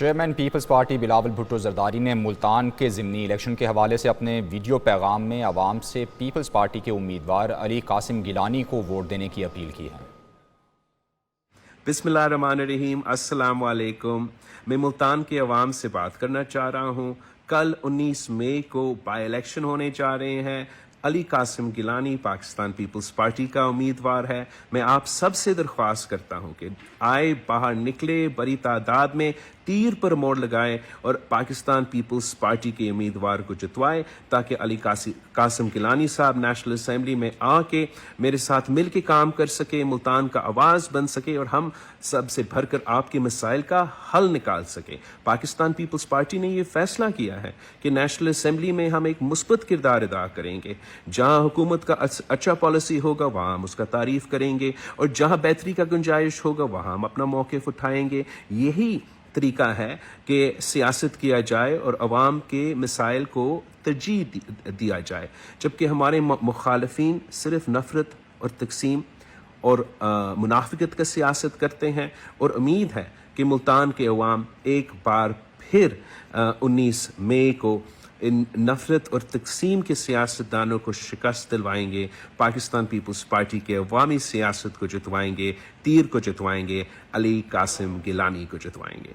Chairman Peoples Party Bilawal Bhutto Zardari نے ملتان کے ضمنی الیکشن کے حوالے سے اپنے ویڈیو پیغام میں عوام سے پیپلز پارٹی کے امیدوار علی قاسم گیلانی کو ووٹ دینے کی اپیل کی ہے۔ بسم اللہ الرحمن الرحیم، السلام علیکم۔ میں ملتان کے عوام سے بات کرنا چاہ رہا ہوں۔ کل 19 مئی کو بائی الیکشن ہونے جا رہے ہیں۔ علی قاسم گیلانی پاکستان پیپلز پارٹی کا امیدوار ہے۔ میں آپ سب سے درخواست کرتا ہوں کہ آئے، باہر نکلے، بڑی تعداد میں تیر پر موڑ لگائیں اور پاکستان پیپلز پارٹی کے امیدوار کو جتوائیں تاکہ علی قاسم گیلانی صاحب نیشنل اسمبلی میں آ کے میرے ساتھ مل کے کام کر سکے، ملتان کا آواز بن سکے اور ہم سب سے بھر کر آپ کے مسائل کا حل نکال سکے۔ پاکستان پیپلز پارٹی نے یہ فیصلہ کیا ہے کہ نیشنل اسمبلی میں ہم ایک مثبت کردار ادا کریں گے۔ جہاں حکومت کا اچھا پالیسی ہوگا وہاں ہم اس کا تعریف کریں گے، اور جہاں بہتری کا گنجائش ہوگا وہاں ہم اپنا موقف اٹھائیں گے۔ یہی طریقہ ہے کہ سیاست کیا جائے اور عوام کے مسائل کو ترجیح دیا جائے، جبکہ ہمارے مخالفین صرف نفرت اور تقسیم اور منافقت کا سیاست کرتے ہیں، اور امید ہے کہ ملتان کے عوام ایک بار پھر 19 مئی کو ان نفرت اور تقسیم کے سیاستدانوں کو شکست دلوائیں گے، پاکستان پیپلز پارٹی کے عوامی سیاست کو جتوائیں گے، تیر کو جتوائیں گے، علی قاسم گیلانی کو جتوائیں گے۔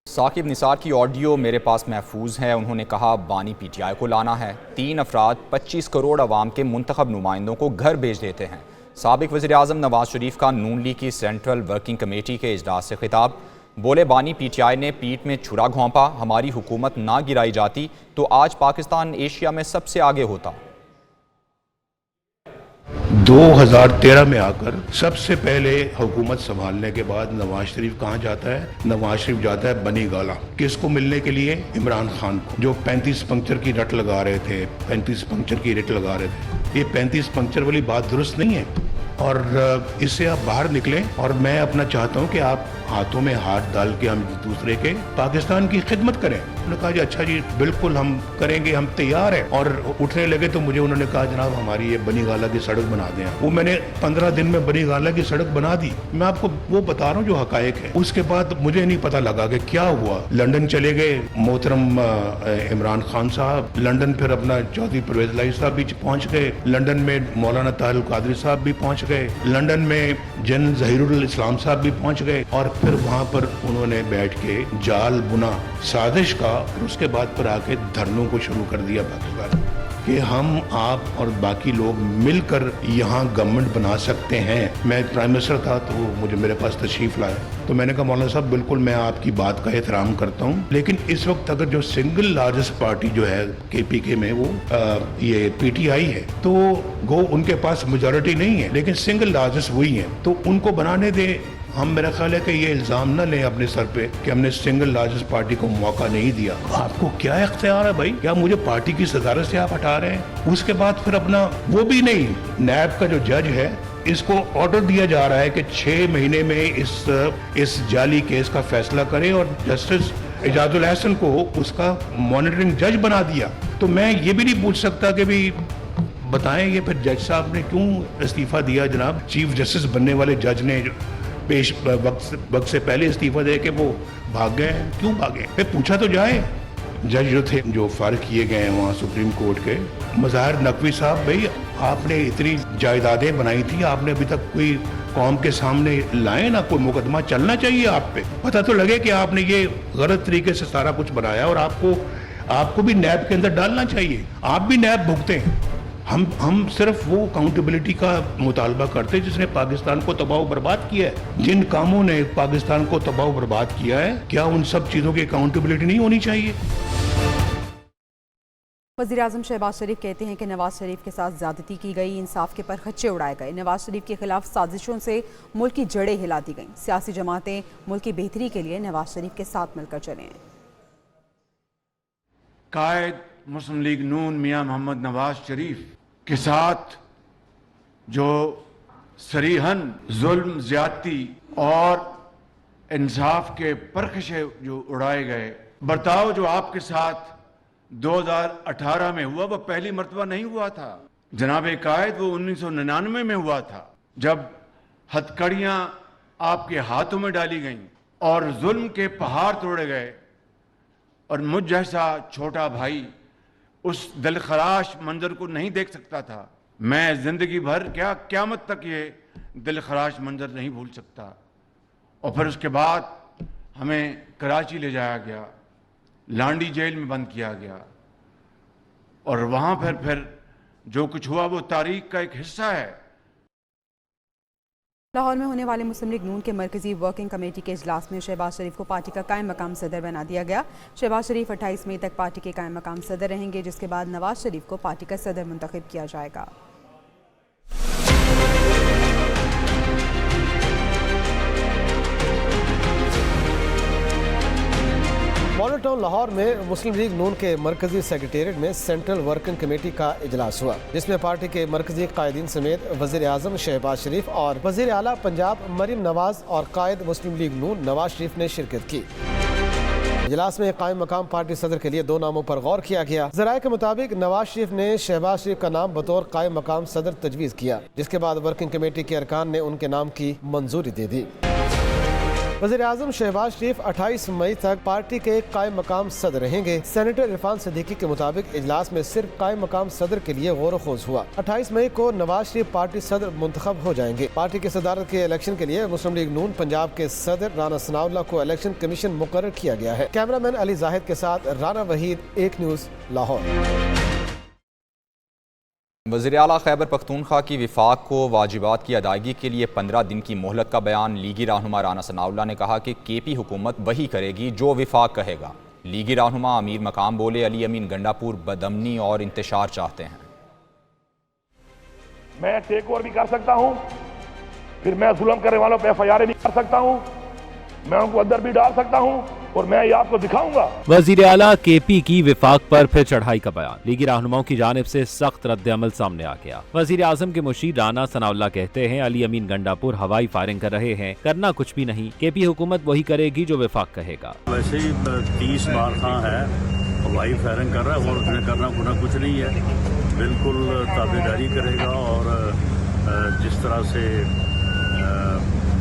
ثاقب نثار کی آڈیو میرے پاس محفوظ ہے۔ انہوں نے کہا بانی پی ٹی آئی کو لانا ہے۔ 3 افراد 25 کروڑ عوام کے منتخب نمائندوں کو گھر بھیج دیتے ہیں۔ سابق وزیر اعظم نواز شریف کا نون لیگ کی سینٹرل ورکنگ کمیٹی کے اجلاس سے خطاب۔ بولے بانی پی ٹی آئی نے پیٹھ میں چھرا گھونپا، ہماری حکومت نہ گرائی جاتی تو آج پاکستان ایشیا میں سب سے آگے ہوتا۔ 2013 میں آ کر سب سے پہلے حکومت سنبھالنے کے بعد نواز شریف کہاں جاتا ہے؟ نواز شریف جاتا ہے بنی گالا۔ کس کو ملنے کے لیے؟ عمران خان کو، جو 35 پنکچر کی رٹ لگا رہے تھے، 35 پنکچر کی رٹ لگا رہے تھے۔ یہ 35 پنکچر والی بات درست نہیں ہے، اور اس سے آپ باہر نکلیں، اور میں اپنا چاہتا ہوں کہ آپ ہاتھوں میں ہاتھ ڈال کے ہم دوسرے کے پاکستان کی خدمت کریں۔ انہوں نے کہا جی اچھا جی بالکل ہم کریں گے، ہم تیار ہیں، اور اٹھنے لگے تو مجھے انہوں نے کہا جناب ہماری یہ بنی گالا کی سڑک بنا دیں۔ وہ میں نے 15 دن میں بنی گالا کی سڑک بنا دی۔ میں آپ کو وہ بتا رہا ہوں جو حقائق ہے۔ اس کے بعد مجھے نہیں پتا لگا کہ کیا ہوا۔ لنڈن چلے گئے محترم عمران خان صاحب، لنڈن پھر اپنا چودھری پرویز الہی صاحب بھی پہنچ گئے، لنڈن میں مولانا طاہر القادری صاحب بھی پہنچ گئے، لنڈن میں جن ظہیر الاسلام صاحب بھی پہنچ گئے، اور پھر وہاں پر انہوں نے بیٹھ کے جال بنا سازش کا، اس کے بعد پر آ کے دھرنوں کو شروع کر دیا پاکستان کہ ہم آپ اور باقی لوگ مل کر یہاں گورنمنٹ بنا سکتے ہیں۔ میں پرائم منسٹر تھا تو وہ مجھے میرے پاس تشریف لائے تو میں نے کہا مولانا صاحب بالکل میں آپ کی بات کا احترام کرتا ہوں، لیکن اس وقت اگر جو سنگل لارجسٹ پارٹی جو ہے کے پی کے میں وہ یہ پی ٹی آئی ہے، تو گو ان کے پاس میجورٹی نہیں ہے لیکن سنگل لارجسٹ وہی ہیں، تو ان کو بنانے دے۔ ہم میرا خیال ہے کہ یہ الزام نہ لیں اپنے سر پہ کہ ہم نے سنگل لارجسٹ پارٹی کو موقع نہیں دیا۔ آپ کو کیا اختیار ہے بھائی؟ کیا مجھے پارٹی کی صدارت سے آپ ہٹا رہے ہیں؟ اس کے بعد پھر اپنا وہ بھی نہیں، نیب کا جو جج ہے اس کو آرڈر دیا جا رہا ہے کہ 6 مہینے میں اس جعلی کیس کا فیصلہ کرے، اور جسٹس اعجاز الحسن کو اس کا مانیٹرنگ جج بنا دیا۔ تو میں یہ بھی نہیں پوچھ سکتا کہ بھی بتائیں یہ پھر جج صاحب نے کیوں استعفیٰ دیا؟ جناب چیف جسٹس بننے والے جج نے پیش وقت سے پہلے استعفیٰ دے کے وہ بھاگ گئے، کیوں بھاگے؟ پھر پوچھا تو جائے۔ جج جو تھے جو فارغ کیے گئے ہیں وہاں سپریم کورٹ کے، مظاہر نقوی صاحب، بھائی آپ نے اتنی جائیدادیں بنائی تھی، آپ نے ابھی تک کوئی قوم کے سامنے لائے نہ، کوئی مقدمہ چلنا چاہیے آپ پہ، پتہ تو لگے کہ آپ نے یہ غلط طریقے سے سارا کچھ بنایا، اور آپ کو بھی نیب کے اندر ڈالنا چاہیے، آپ بھی نیب بھگتے ہیں۔ ہم صرف وہ اکاؤنٹیبلٹی کا مطالبہ کرتے جس نے پاکستان کو تباہ و برباد کیا ہے۔ جن کاموں نے پاکستان کو تباہ و برباد کیا ہے، کیا ان سب چیزوں کی اکاؤنٹیبلٹی نہیں ہونی چاہیے؟ وزیر اعظم شہباز شریف کہتے ہیں کہ نواز شریف کے ساتھ زیادتی کی گئی، انصاف کے پرخچے اڑائے گئے، نواز شریف کے خلاف سازشوں سے ملک کی جڑیں ہلا دی گئیں، سیاسی جماعتیں ملک کی بہتری کے لیے نواز شریف کے ساتھ مل کر چلیں۔ قائد مسلم لیگ نون میاں محمد نواز شریف کے ساتھ جو صریحاً ظلم، زیادتی اور انصاف کے پرخچے جو اڑائے گئے، برتاؤ جو آپ کے ساتھ 2018 میں ہوا وہ پہلی مرتبہ نہیں ہوا تھا جناب قائد، وہ 1999 میں ہوا تھا، جب ہتھ کڑیاں آپ کے ہاتھوں میں ڈالی گئیں اور ظلم کے پہاڑ توڑے گئے اور مجھ جیسا چھوٹا بھائی اس دلخراش منظر کو نہیں دیکھ سکتا تھا. میں زندگی بھر کیا قیامت تک یہ دلخراش منظر نہیں بھول سکتا. اور پھر اس کے بعد ہمیں کراچی لے جایا گیا, لانڈی جیل میں بند کیا گیا, اور وہاں پھر جو کچھ ہوا وہ تاریخ کا ایک حصہ ہے. لاہور میں ہونے والے مسلم لیگ نون کے مرکزی ورکنگ کمیٹی کے اجلاس میں شہباز شریف کو پارٹی کا قائم مقام صدر بنا دیا گیا. شہباز شریف 28 مئی تک پارٹی کے قائم مقام صدر رہیں گے, جس کے بعد نواز شریف کو پارٹی کا صدر منتخب کیا جائے گا. ماڈل ٹاؤن لاہور میں مسلم لیگ نون کے مرکزی سیکریٹریٹ میں سینٹرل ورکنگ کمیٹی کا اجلاس ہوا, جس میں پارٹی کے مرکزی قائدین سمیت وزیر اعظم شہباز شریف اور وزیر اعلیٰ پنجاب مریم نواز اور قائد مسلم لیگ نون نواز شریف نے شرکت کی. اجلاس میں قائم مقام پارٹی صدر کے لیے 2 ناموں پر غور کیا گیا. ذرائع کے مطابق نواز شریف نے شہباز شریف کا نام بطور قائم مقام صدر تجویز کیا, جس کے بعد ورکنگ کمیٹی کے ارکان نے ان کے نام کی منظوری دے دی. وزیر اعظم شہباز شریف 28 مئی تک پارٹی کے قائم مقام صدر رہیں گے. سینیٹر عرفان صدیقی کے مطابق اجلاس میں صرف قائم مقام صدر کے لیے غور و خوض ہوا. 28 مئی کو نواز شریف پارٹی صدر منتخب ہو جائیں گے. پارٹی کی صدارت کے الیکشن کے لیے مسلم لیگ نون پنجاب کے صدر رانا ثناء اللہ کو الیکشن کمیشن مقرر کیا گیا ہے. کیمرہ مین علی زاہد کے ساتھ رانا وحید, 1 نیوز لاہور. وزیر اعلیٰ خیبر پختونخوا کی وفاق کو واجبات کی ادائیگی کے لیے 15 دن کی مہلت کا بیان. لیگی رہنما رانا ثناء اللہ نے کہا کہ کے پی حکومت وہی کرے گی جو وفاق کہے گا. لیگی رہنما امیر مقام بولے علی امین گنڈا پور بدامنی اور انتشار چاہتے ہیں. میں ٹیک اوور بھی کر سکتا ہوں, پھر میں ظلم کرنے والوں پہ FIR بھی کر سکتا ہوں, میں ان کو اندر بھی ڈال سکتا ہوں, اور میں یہ آپ کو دکھاؤں گا. وزیر اعلیٰ کے پی کی وفاق پر پھر چڑھائی کا بیان. لیگی رہنماؤں کی جانب سے سخت رد عمل سامنے آ گیا. وزیر اعظم کے مشیر رانا ثناء اللہ کہتے ہیں علی امین گنڈا پور ہوائی فائرنگ کر رہے ہیں, کرنا کچھ بھی نہیں. کے پی حکومت وہی کرے گی جو وفاق کہے گا. ویسے ہی 30 بار خاں ہے, ہوائی فائرنگ کر رہا ہے, اور اس نے کرنا کچھ نہیں ہے. بالکل تابعداری کرے گا, اور جس طرح سے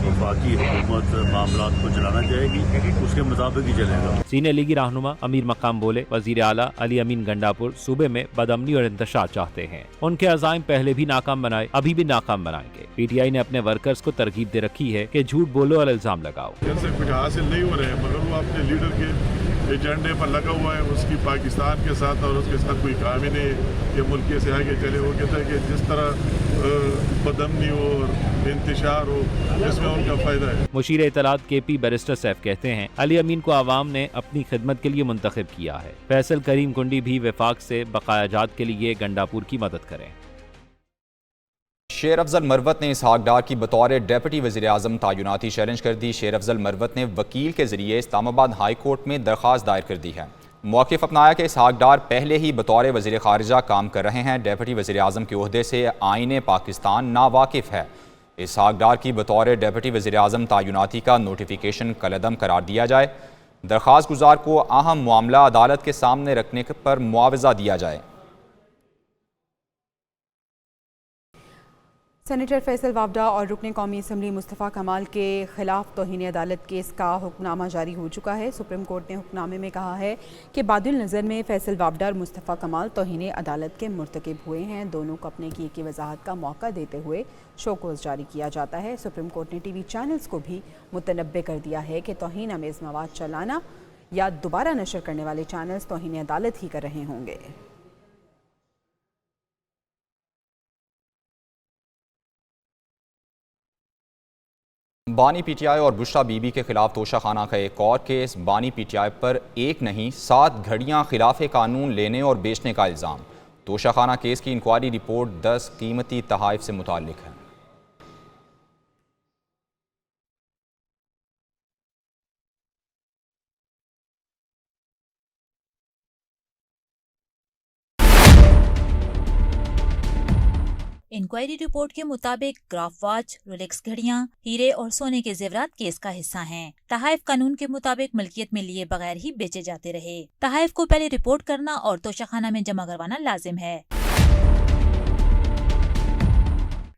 وفاقی حکومت معاملات کو چلانا چاہے گی اس کے مطابق ہی چلے گا. سینئر لیگی رہنما امیر مقام بولے وزیر اعلیٰ علی امین گنڈا پور صوبے میں بدامنی اور انتشار چاہتے ہیں. ان کے عزائم پہلے بھی ناکام بنائے, ابھی بھی ناکام بنائیں گے. پی ٹی آئی نے اپنے ورکرز کو ترغیب دے رکھی ہے کہ جھوٹ بولو اور الزام لگاؤ. کچھ حاصل نہیں ہو رہے ہیں, مگر وہ اپنے لیڈر کے ایجنڈے پر لگا ہوا ہے. اس کی پاکستان کے ساتھ اور اس کے ساتھ کوئی کام ہی نہیں کہ ملک سے آگے چلے. وہ کہتا ہے کہ جس طرح بدامنی ہو اور انتشار ہو, اس میں ان کا فائدہ ہے. مشیر اطلاعات کے پی بیرسٹر سیف کہتے ہیں علی امین کو عوام نے اپنی خدمت کے لیے منتخب کیا ہے. فیصل کریم کنڈی بھی وفاق سے بقایا جات کے لیے گنڈا پور کی مدد کریں. شیر افضل مروت نے اسحاق ڈار کی بطور ڈیپٹی وزیر اعظم تعیناتی چیلنج کر دی. شیر افضل مروت نے وکیل کے ذریعے اسلام آباد ہائی کورٹ میں درخواست دائر کر دی ہے. موقف اپنایا کہ اسحاق ڈار پہلے ہی بطور وزیر خارجہ کام کر رہے ہیں. ڈیپٹی وزیر اعظم کے عہدے سے آئین پاکستان ناواقف ہے. اسحاق ڈار کی بطور ڈیپٹی وزیر اعظم تعیناتی کا نوٹیفیکیشن کالعدم قرار دیا جائے. درخواست گزار کو اہم معاملہ عدالت کے سامنے رکھنے پر معاوضہ دیا جائے. سینیٹر فیصل وابڈا اور رکن قومی اسمبلی مصطفیٰ کمال کے خلاف توہین عدالت کیس کا حکم نامہ جاری ہو چکا ہے. سپریم کورٹ نے حکم نامے میں کہا ہے کہ باد النظر میں فیصل وابڈا اور مصطفیٰ کمال توہین عدالت کے مرتکب ہوئے ہیں. دونوں کو اپنے کیے کی وضاحت کا موقع دیتے ہوئے شوکوز جاری کیا جاتا ہے. سپریم کورٹ نے ٹی وی چینلز کو بھی متنبع کر دیا ہے کہ توہین آمیز مواد چلانا یا دوبارہ نشر کرنے والے چینلز توہین عدالت ہی کر رہے ہوں گے. بانی پی ٹی آئی اور بشرا بی بی کے خلاف توشہ خانہ کا ایک اور کیس. بانی پی ٹی آئی پر 1 نہیں 7 گھڑیاں خلاف قانون لینے اور بیچنے کا الزام. توشہ خانہ کیس کی انکوائری رپورٹ 10 قیمتی تحائف سے متعلق ہے. انکوائری رپورٹ کے مطابق گراف واچ، رولیکس گھڑیاں، ہیرے اور سونے کے زیورات کیس کا حصہ ہیں. تحائف قانون کے مطابق ملکیت میں لیے بغیر ہی بیچے جاتے رہے. تحائف کو پہلے رپورٹ کرنا اور توشہ خانہ میں جمع کروانا لازم ہے.